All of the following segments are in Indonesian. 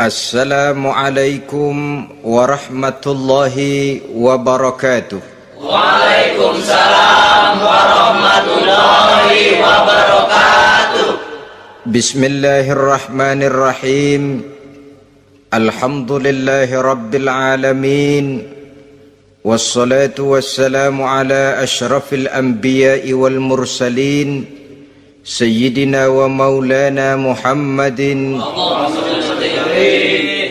Assalamualaikum warahmatullahi wabarakatuh. Waalaikumsalam warahmatullahi wabarakatuh. Bismillahirrahmanirrahim. Alhamdulillahi rabbil alamin. Wassalatu wassalamu ala ashrafil anbiya'i wal mursalin, Sayyidina wa maulana Muhammadin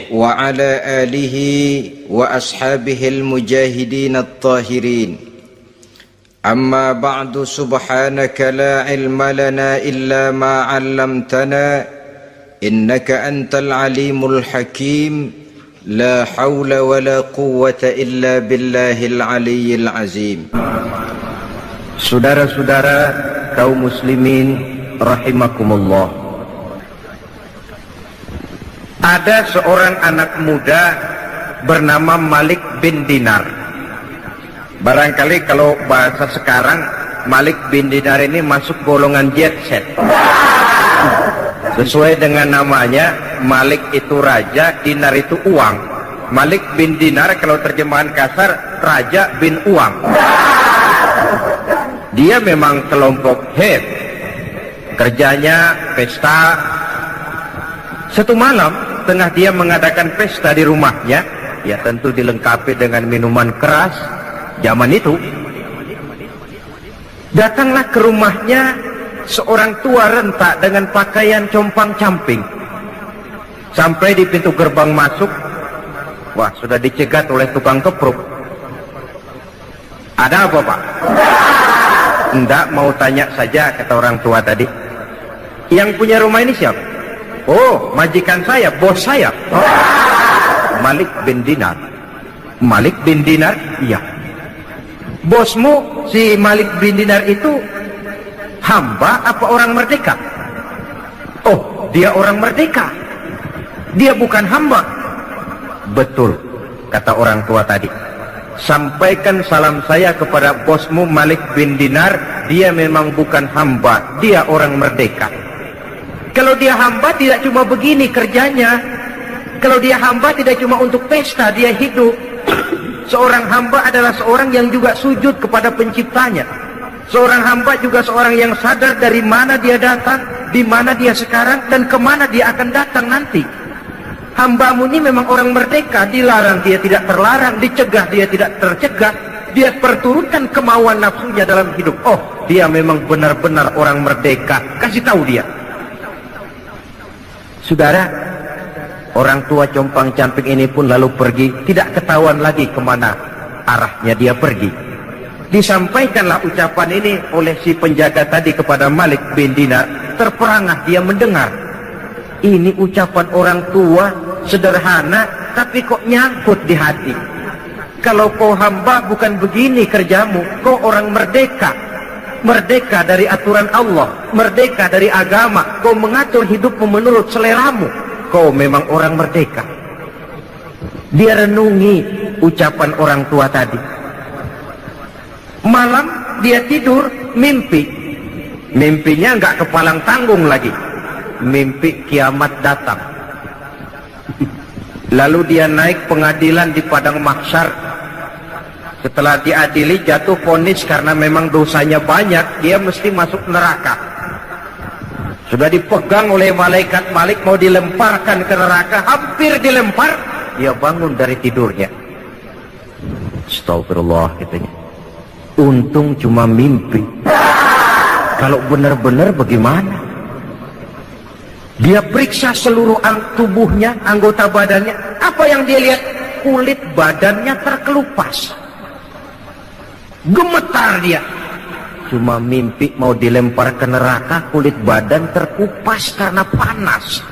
wa ala alihi wa ashabihil mujahidin at-tahirin. Amma ba'du, subhanaka la ilma lana illa ma 'allamtana innaka antal alimul hakim. La hawla wa la quwwata illa billahil aliyyil azim. Saudara-saudara kaum muslimin rahimakumullah, ada seorang anak muda bernama Malik bin Dinar. Barangkali kalau bahasa sekarang, Malik bin Dinar ini masuk golongan jet set. Sesuai dengan namanya, Malik itu raja, Dinar itu uang. Malik bin Dinar kalau terjemahan kasar, raja bin uang. Dia memang kelompok head. Kerjanya pesta. Satu malam tengah dia mengadakan pesta di rumahnya, ya tentu dilengkapi dengan minuman keras zaman itu. Datanglah ke rumahnya seorang tua renta dengan pakaian compang-camping. Sampai di pintu gerbang masuk, wah, sudah dicegat oleh tukang kepruk. Ada apa, Pak? Enggak, mau tanya saja, kata orang tua tadi. Yang punya rumah ini siapa? Oh, majikan saya, bos saya. Oh, Malik bin Dinar. Malik bin Dinar? Iya. Bosmu si Malik bin Dinar itu hamba apa orang merdeka? Oh, dia orang merdeka. Dia bukan hamba. Betul, kata orang tua tadi. Sampaikan salam saya kepada bosmu Malik bin Dinar. Dia memang bukan hamba, dia orang merdeka. Kalau dia hamba tidak cuma begini kerjanya. Kalau dia hamba tidak cuma untuk pesta, dia hidup. Seorang hamba adalah seorang yang juga sujud kepada penciptanya. Seorang hamba juga seorang yang sadar dari mana dia datang, di mana dia sekarang, dan kemana dia akan datang nanti. Hambamu ini memang orang merdeka, dilarang dia tidak terlarang, dicegah dia tidak tercegah, dia perturutkan kemauan nafsunya dalam hidup. Oh, dia memang benar-benar orang merdeka. Kasih tahu dia. Saudara, orang tua compang-camping ini pun lalu pergi, tidak ketahuan lagi kemana arahnya dia pergi. Disampaikanlah ucapan ini oleh si penjaga tadi kepada Malik bin Dinar. Terperangah dia mendengar. Ini ucapan orang tua sederhana, tapi kok nyangkut di hati. Kalau kau hamba bukan begini kerjamu, kau orang merdeka. Merdeka dari aturan Allah, merdeka dari agama. Kau mengatur hidupmu menurut seleramu. Kau memang orang merdeka. Dia renungi ucapan orang tua tadi. Malam dia tidur, mimpi. Mimpinya nggak kepalang tanggung lagi. Mimpi kiamat datang. Lalu dia naik pengadilan di padang mahsyar. Setelah diadili, jatuh vonis karena memang dosanya banyak, dia mesti masuk neraka. Sudah dipegang oleh malaikat Malik, mau dilemparkan ke neraka, hampir dilempar. Dia bangun dari tidurnya. Astagfirullah, katanya. Untung cuma mimpi. Kalau benar-benar bagaimana? Dia periksa seluruh tubuhnya, anggota badannya. Apa yang dia lihat? Kulit badannya terkelupas. Gemetar dia. Cuma mimpi mau dilempar ke neraka, kulit badan terkupas karena panas.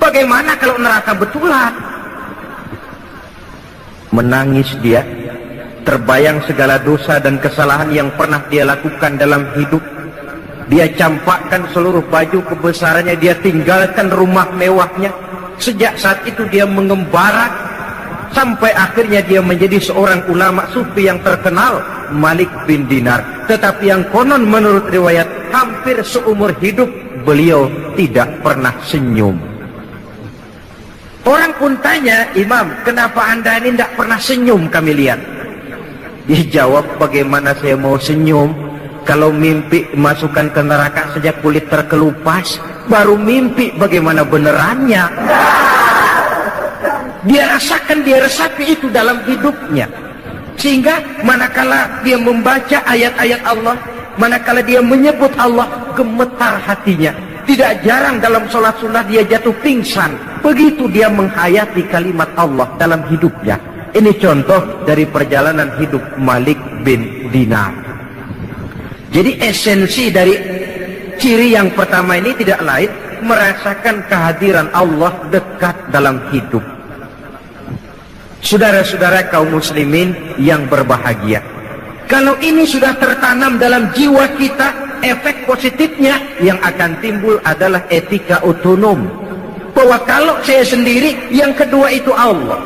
Bagaimana kalau neraka betulan? Menangis dia. Terbayang segala dosa dan kesalahan yang pernah dia lakukan dalam hidup. Dia campakkan seluruh baju kebesarannya, dia tinggalkan rumah mewahnya. Sejak saat itu dia mengembara, sampai akhirnya dia menjadi seorang ulama sufi yang terkenal, Malik bin Dinar. Tetapi yang konon menurut riwayat, hampir seumur hidup beliau tidak pernah senyum. Orang pun tanya, Imam, kenapa anda ini tidak pernah senyum kami lihat? Dia jawab, bagaimana saya mau senyum? Kalau mimpi masukkan ke neraka saja kulit terkelupas, baru mimpi bagaimana benerannya. Dia rasakan, dia resapi itu dalam hidupnya. Sehingga manakala dia membaca ayat-ayat Allah, manakala dia menyebut Allah, gemetar hatinya. Tidak jarang dalam sholat sunnah dia jatuh pingsan. Begitu dia menghayati kalimat Allah dalam hidupnya. Ini contoh dari perjalanan hidup Malik bin Dinar. Jadi esensi dari ciri yang pertama ini tidak lain merasakan kehadiran Allah dekat dalam hidup. Saudara-saudara kaum muslimin yang berbahagia, kalau ini sudah tertanam dalam jiwa kita, efek positifnya yang akan timbul adalah etika otonom. Bahwa kalau saya sendiri, yang kedua itu Allah.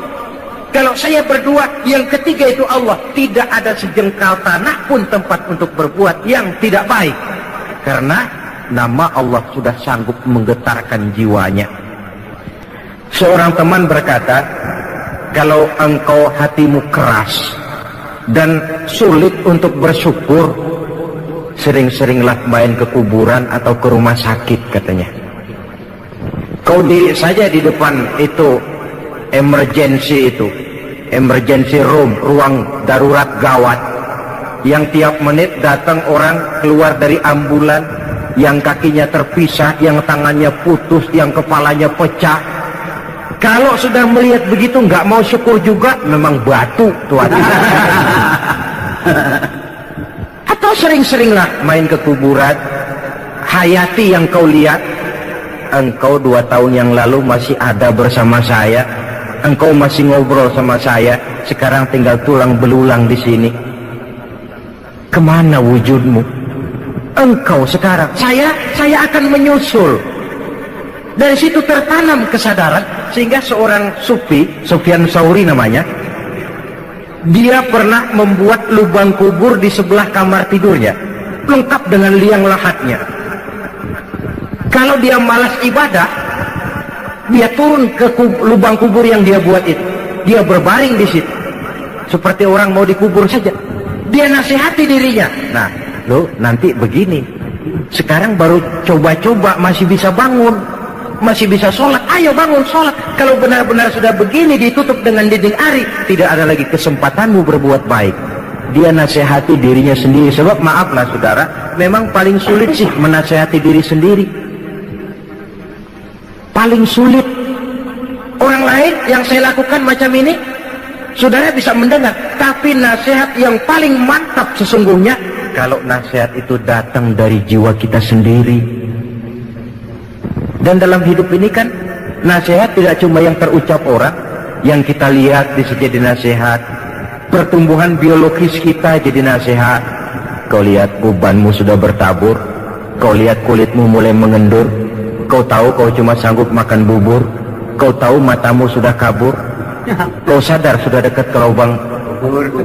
Kalau saya berdua, yang ketiga itu Allah. Tidak ada sejengkal tanah pun tempat untuk berbuat yang tidak baik. Karena nama Allah sudah sanggup menggetarkan jiwanya. Seorang teman berkata, kalau engkau hatimu keras dan sulit untuk bersyukur, sering-seringlah main ke kuburan atau ke rumah sakit, katanya. Kau diri saja di depan itu emergency room, ruang darurat gawat, yang tiap menit datang orang keluar dari ambulan, yang kakinya terpisah, yang tangannya putus, yang kepalanya pecah. Kalau sudah melihat begitu nggak mau syukur juga, memang batu tuan. Atau sering-seringlah main ke kuburan, hayati yang kau lihat. Engkau 2 tahun yang lalu masih ada bersama saya, engkau masih ngobrol sama saya, sekarang tinggal tulang belulang di sini. Kemana wujudmu? Engkau sekarang, saya akan menyusul. Dari situ tertanam kesadaran, sehingga seorang sufi, Sufyan Tsauri namanya, dia pernah membuat lubang kubur di sebelah kamar tidurnya, lengkap dengan liang lahatnya. Kalau dia malas ibadah, dia turun ke lubang kubur yang dia buat itu. Dia berbaring di situ, seperti orang mau dikubur saja. Dia nasihati dirinya. Nah, lo nanti begini. Sekarang baru coba-coba, masih bisa bangun, masih bisa sholat. Ayo bangun sholat. Kalau benar-benar sudah begini ditutup dengan dinding ari, tidak ada lagi kesempatanmu berbuat baik. Dia nasihati dirinya sendiri. Sebab maaflah saudara, memang paling sulit sih menasihati diri sendiri. Paling sulit. Orang lain yang saya lakukan macam ini, saudara bisa mendengar. Tapi nasihat yang paling mantap sesungguhnya, kalau nasihat itu datang dari jiwa kita sendiri. Dan dalam hidup ini kan, nasihat tidak cuma yang terucap orang, yang kita lihat bisa jadi nasihat. Pertumbuhan biologis kita jadi nasihat. Kau lihat ubanmu sudah bertabur, kau lihat kulitmu mulai mengendur, kau tahu kau cuma sanggup makan bubur, kau tahu matamu sudah kabur, kau sadar sudah dekat ke lubang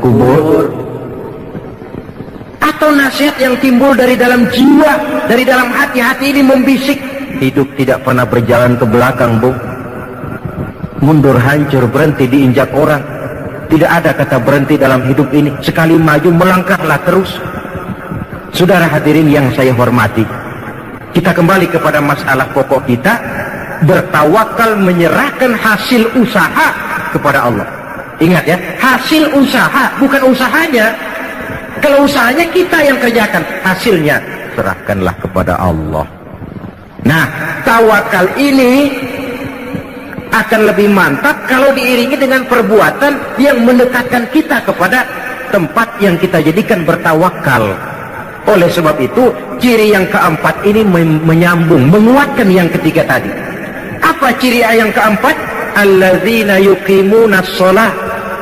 kubur. Atau nasihat yang timbul dari dalam jiwa, dari dalam hati ini membisik, hidup tidak pernah berjalan ke belakang, Bu. Mundur hancur, berhenti diinjak orang. Tidak ada kata berhenti dalam hidup ini. Sekali maju melangkahlah terus. Saudara hadirin yang saya hormati, kita kembali kepada masalah pokok kita, bertawakal menyerahkan hasil usaha kepada Allah. Ingat ya, hasil usaha, bukan usahanya. Kalau usahanya kita yang kerjakan, hasilnya serahkanlah kepada Allah. Nah, tawakal ini akan lebih mantap kalau diiringi dengan perbuatan yang mendekatkan kita kepada tempat yang kita jadikan bertawakal. Oleh sebab itu, ciri yang keempat ini menyambung, menguatkan yang ketiga tadi. Apa ciri yang keempat? Alladzina yuqimunas shalah.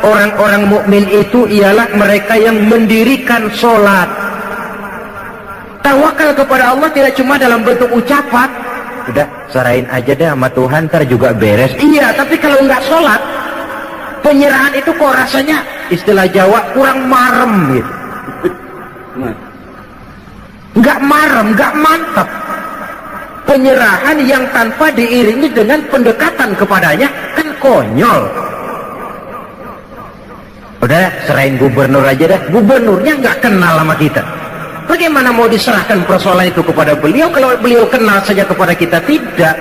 Orang-orang mukmin itu ialah mereka yang mendirikan sholat. Tawakal kepada Allah tidak cuma dalam bentuk ucapan. Udah, serahin aja deh sama Tuhan, ntar juga beres. Iya, tapi kalau nggak sholat, penyerahan itu kok rasanya, istilah Jawa, kurang marem gitu. Nggak marem, nggak mantap. Penyerahan yang tanpa diiringi dengan pendekatan kepadanya, kan konyol. Udah, serahin gubernur aja dah. Gubernurnya nggak kenal sama kita. Bagaimana mau diserahkan persoalan itu kepada beliau kalau beliau kenal saja kepada kita? Tidak.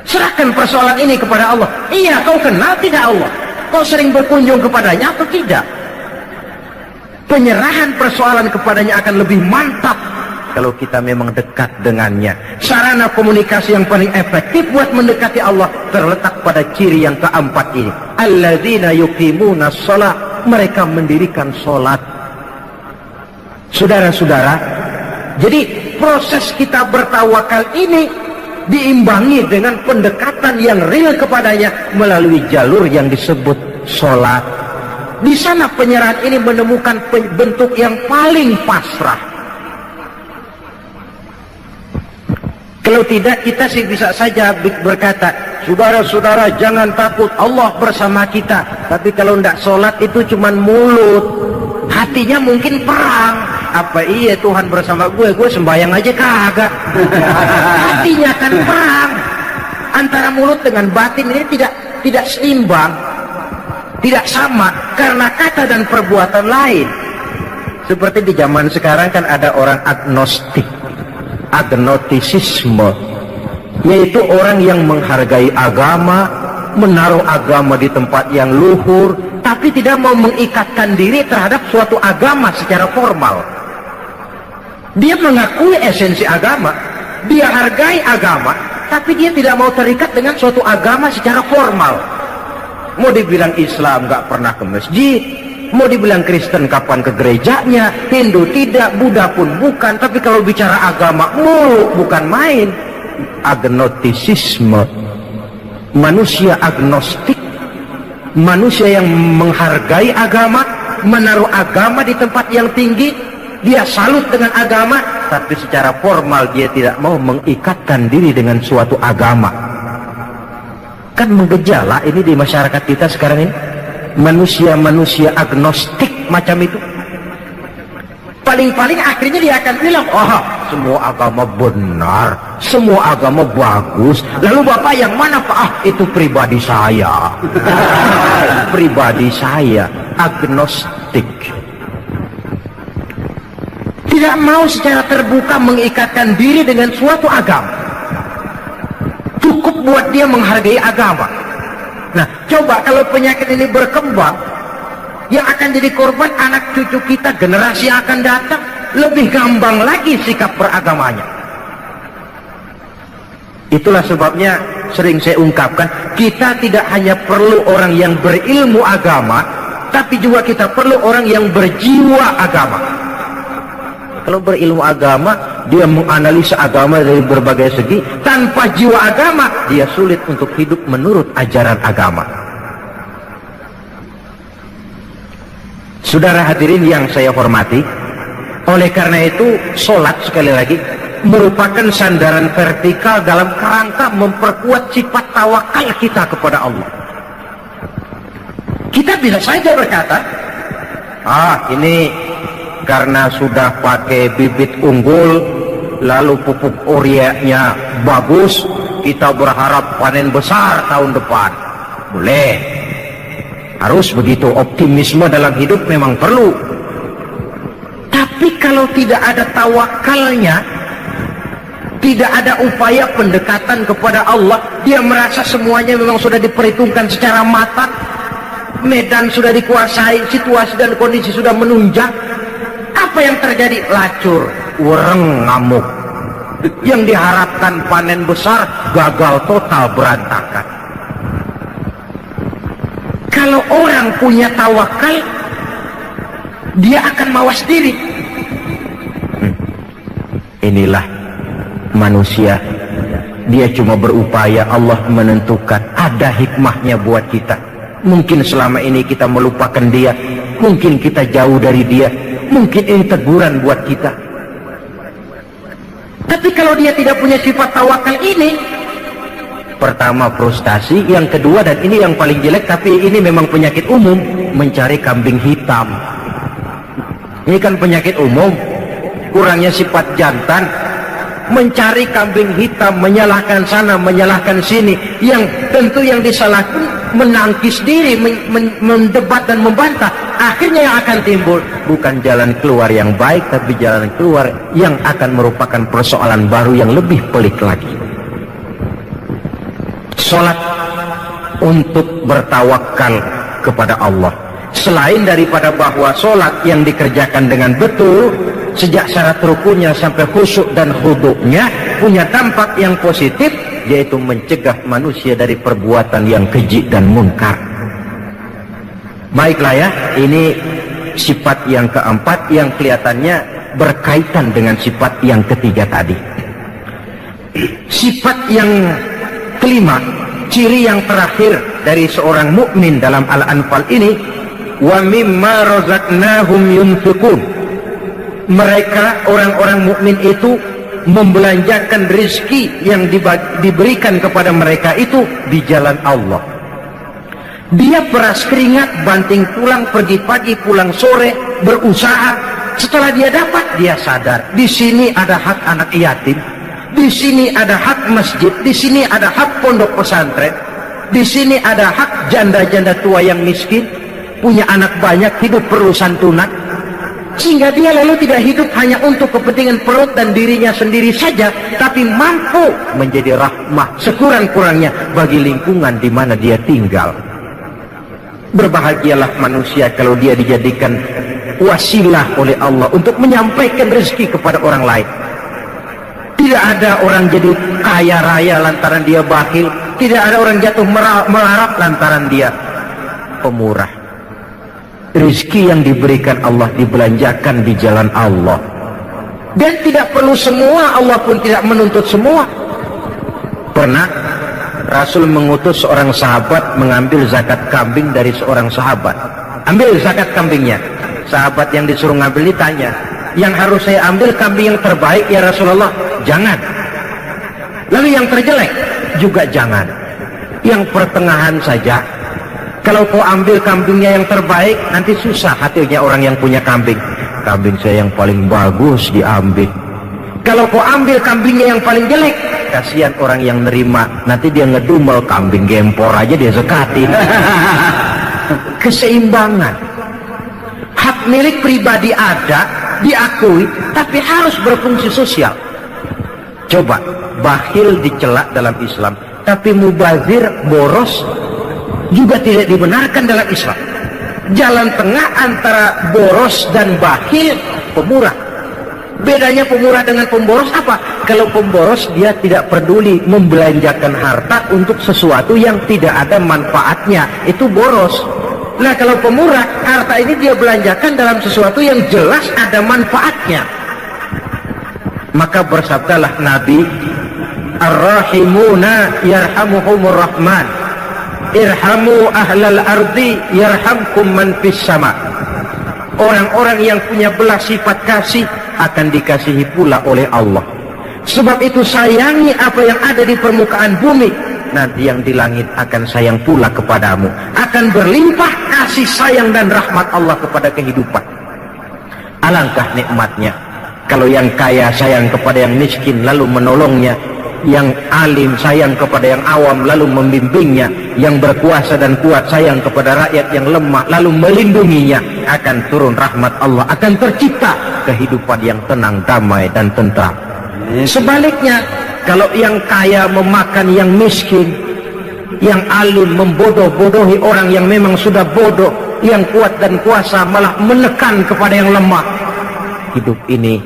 Serahkan persoalan ini kepada Allah. Iya, kau kenal tidak Allah? Kau sering berkunjung kepadanya atau tidak? Penyerahan persoalan kepadanya akan lebih mantap kalau kita memang dekat dengannya. Sarana komunikasi yang paling efektif buat mendekati Allah terletak pada ciri yang keempat ini. Alladzina yuqimuna shalah, mereka mendirikan sholat. Saudara-saudara, jadi proses kita bertawakal ini diimbangi dengan pendekatan yang real kepadanya melalui jalur yang disebut sholat. Di sana penyerahan ini menemukan bentuk yang paling pasrah. Kalau tidak, kita sih bisa saja berkata, saudara-saudara jangan takut, Allah bersama kita. Tapi kalau tidak sholat itu cuma mulut, hatinya mungkin perang. Apa iya Tuhan bersama gue sembahyang aja kagak. Hatinya kan perang. Antara mulut dengan batin ini tidak seimbang, tidak sama, karena kata dan perbuatan lain. Seperti di zaman sekarang kan ada orang agnostik, agnotisisme, yaitu orang yang menghargai agama, menaruh agama di tempat yang luhur, tapi tidak mau mengikatkan diri terhadap suatu agama secara formal. Dia mengakui esensi agama, dia hargai agama, tapi dia tidak mau terikat dengan suatu agama secara formal. Mau dibilang Islam nggak pernah ke masjid, mau dibilang Kristen kapan ke gerejanya, Hindu tidak, Buddha pun bukan. Tapi kalau bicara agama mulu, bukan main. Agnotisisme, manusia agnostik, manusia yang menghargai agama, menaruh agama di tempat yang tinggi. Dia salut dengan agama, tapi secara formal dia tidak mau mengikatkan diri dengan suatu agama. Kan menggejala ini di masyarakat kita sekarang ini. Manusia-manusia agnostik macam itu. Paling-paling akhirnya dia akan bilang, oh semua agama benar, semua agama bagus. Lalu Bapak yang mana Pak? Itu pribadi saya. Pribadi saya, agnostik. Tidak mau secara terbuka mengikatkan diri dengan suatu agama. Cukup buat dia menghargai agama. Nah, coba kalau penyakit ini berkembang, yang akan jadi korban anak cucu kita, generasi yang akan datang, lebih gampang lagi sikap beragamanya. Itulah sebabnya sering saya ungkapkan, kita tidak hanya perlu orang yang berilmu agama, tapi juga kita perlu orang yang berjiwa agama. Kalau berilmu agama, dia menganalisa agama dari berbagai segi. Tanpa jiwa agama, dia sulit untuk hidup menurut ajaran agama. Saudara hadirin yang saya hormati, oleh karena itu, sholat sekali lagi merupakan sandaran vertikal dalam kerangka memperkuat sifat tawakal kita kepada Allah. Kita bisa saja berkata, ini karena sudah pakai bibit unggul, lalu pupuk ureanya bagus, kita berharap panen besar tahun depan. Boleh, harus begitu. Optimisme dalam hidup memang perlu. Tapi kalau tidak ada tawakalnya, tidak ada upaya pendekatan kepada Allah, dia merasa semuanya memang sudah diperhitungkan secara matang, medan sudah dikuasai, situasi dan kondisi sudah menunjang. Apa yang terjadi? Lacur, wereng, ngamuk. Yang diharapkan panen besar, gagal total, berantakan. Kalau orang punya tawakal, dia akan mawas diri. Inilah manusia. Dia cuma berupaya, Allah menentukan. Ada hikmahnya buat kita. Mungkin selama ini kita melupakan dia, mungkin kita jauh dari dia, mungkin ini teguran buat kita. Tapi kalau dia tidak punya sifat tawakal ini, pertama frustasi, yang kedua, dan ini yang paling jelek, tapi ini memang penyakit umum, mencari kambing hitam. Ini kan penyakit umum, kurangnya sifat jantan, mencari kambing hitam, menyalahkan sana, menyalahkan sini, yang tentu yang disalahkan menangkis diri, mendebat dan membantah. Akhirnya yang akan timbul bukan jalan keluar yang baik, tapi jalan keluar yang akan merupakan persoalan baru yang lebih pelik lagi. Salat untuk bertawakal kepada Allah. Selain daripada bahwa salat yang dikerjakan dengan betul, sejak syarat rukunnya sampai khusyuk dan khudu'nya, punya dampak yang positif, yaitu mencegah manusia dari perbuatan yang keji dan munkar. Baiklah ya, ini sifat yang keempat yang kelihatannya berkaitan dengan sifat yang ketiga tadi. Sifat yang kelima, ciri yang terakhir dari seorang mukmin dalam Al-Anfal ini, wa mimma razaqnahum yunfiqun. Mereka orang-orang mukmin itu membelanjakan rezeki yang diberikan kepada mereka itu di jalan Allah. Dia peras keringat, banting tulang, pergi pagi pulang sore, berusaha. Setelah dia dapat, dia sadar di sini ada hak anak yatim, di sini ada hak masjid, di sini ada hak pondok pesantren, di sini ada hak janda-janda tua yang miskin, punya anak banyak, hidup perlu santunan. Sehingga dia lalu tidak hidup hanya untuk kepentingan perut dan dirinya sendiri saja, tapi mampu menjadi rahmah sekurang-kurangnya bagi lingkungan di mana dia tinggal. Berbahagialah manusia kalau dia dijadikan wasilah oleh Allah untuk menyampaikan rezeki kepada orang lain. Tidak ada orang jadi kaya raya lantaran dia bakhil, tidak ada orang jatuh melarat lantaran dia pemurah. Rezeki yang diberikan Allah dibelanjakan di jalan Allah, dan tidak perlu semua, Allah pun tidak menuntut semua. Pernah Rasul mengutus seorang sahabat mengambil zakat kambing dari seorang sahabat. Ambil zakat kambingnya. Sahabat yang disuruh ngambil ditanya, yang harus saya ambil kambing yang terbaik ya Rasulullah? Jangan. Lalu yang terjelek juga jangan. Yang pertengahan saja. Kalau kau ambil kambingnya yang terbaik, nanti susah hatinya orang yang punya kambing. Kambing saya yang paling bagus diambil. Kalau kau ambil kambingnya yang paling jelek, kasihan orang yang nerima, nanti dia ngedumel, kambing gempor aja dia zakatin. Keseimbangan. Hak milik pribadi ada, diakui, tapi harus berfungsi sosial. Coba, bakhil dicela dalam Islam, tapi mubazir, boros juga tidak dibenarkan dalam Islam. Jalan tengah antara boros dan bakhil, pemurah. Bedanya pemurah dengan pemboros apa? Kalau pemboros dia tidak peduli membelanjakan harta untuk sesuatu yang tidak ada manfaatnya, itu boros. Nah kalau pemurah, harta ini dia belanjakan dalam sesuatu yang jelas ada manfaatnya. Maka bersabdalah Nabi, Ar-Rahimuna yarhamuhumur Rahman, irhamu ahlal ardi yarhamkum man fis sama. Orang-orang yang punya belas sifat kasih akan dikasihi pula oleh Allah. Sebab itu sayangi apa yang ada di permukaan bumi, nanti yang di langit akan sayang pula kepadamu. Akan berlimpah kasih sayang dan rahmat Allah kepada kehidupan. Alangkah nikmatnya kalau yang kaya sayang kepada yang miskin lalu menolongnya, yang alim sayang kepada yang awam lalu membimbingnya, yang berkuasa dan kuat sayang kepada rakyat yang lemah lalu melindunginya. Akan turun rahmat Allah, akan tercipta kehidupan yang tenang, damai dan tentram. Sebaliknya, kalau yang kaya memakan yang miskin, yang alim membodoh-bodohi orang yang memang sudah bodoh, yang kuat dan kuasa malah menekan kepada yang lemah, hidup ini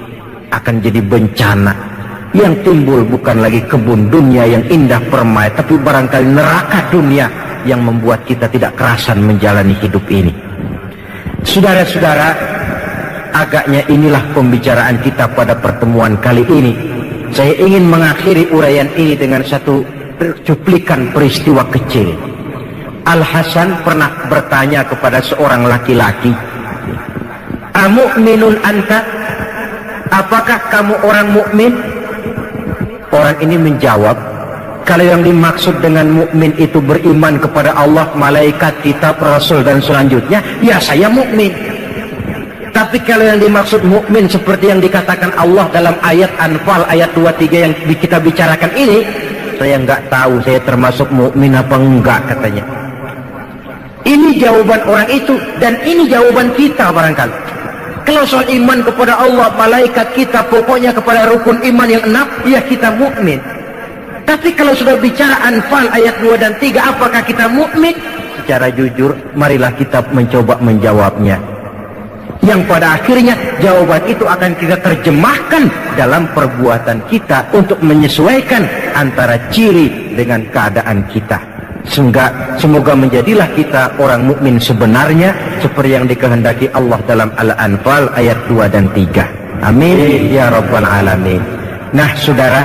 akan jadi bencana. Yang timbul bukan lagi kebun dunia yang indah permai, tapi barangkali neraka dunia yang membuat kita tidak kerasan menjalani hidup ini. Saudara-saudara, agaknya inilah pembicaraan kita pada pertemuan kali ini. Saya ingin mengakhiri uraian ini dengan satu cuplikan peristiwa kecil. Al-Hasan pernah bertanya kepada seorang laki-laki, "Amu'minun anta?" Apakah kamu orang mukmin? Orang ini menjawab, kalau yang dimaksud dengan mukmin itu beriman kepada Allah, malaikat, kitab, rasul dan selanjutnya, ya saya mukmin. Tapi kalau yang dimaksud mukmin seperti yang dikatakan Allah dalam ayat Anfal ayat 23 yang kita bicarakan ini, saya nggak tahu saya termasuk mukmin apa enggak katanya. Ini jawaban orang itu dan ini jawaban kita barangkali. Kalau soal iman kepada Allah, malaikat kita, pokoknya kepada rukun iman yang 6, ya kita mukmin. Tapi kalau sudah bicara Anfal ayat 2 dan 3, apakah kita mukmin? Secara jujur, marilah kita mencoba menjawabnya. Yang pada akhirnya jawaban itu akan kita terjemahkan dalam perbuatan kita untuk menyesuaikan antara ciri dengan keadaan kita. Semoga menjadilah kita orang mukmin sebenarnya seperti yang dikehendaki Allah dalam Al-Anfal ayat 2 dan 3. Amin ya rabbal alamin. Nah saudara,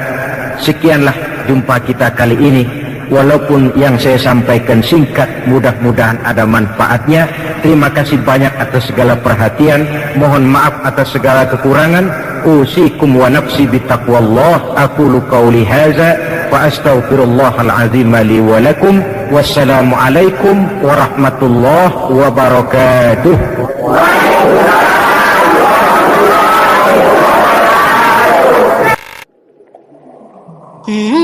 sekianlah jumpa kita kali ini. Walaupun yang saya sampaikan singkat, mudah-mudahan ada manfaatnya. Terima kasih banyak atas segala perhatian. Mohon maaf atas segala kekurangan. Usikum wa nafsi bitaqwallah. Aqulu qawli hadza wa astaghfirullahal azim li wa lakum. Wassalamualaikum warahmatullahi wabarakatuh. Mm-hmm.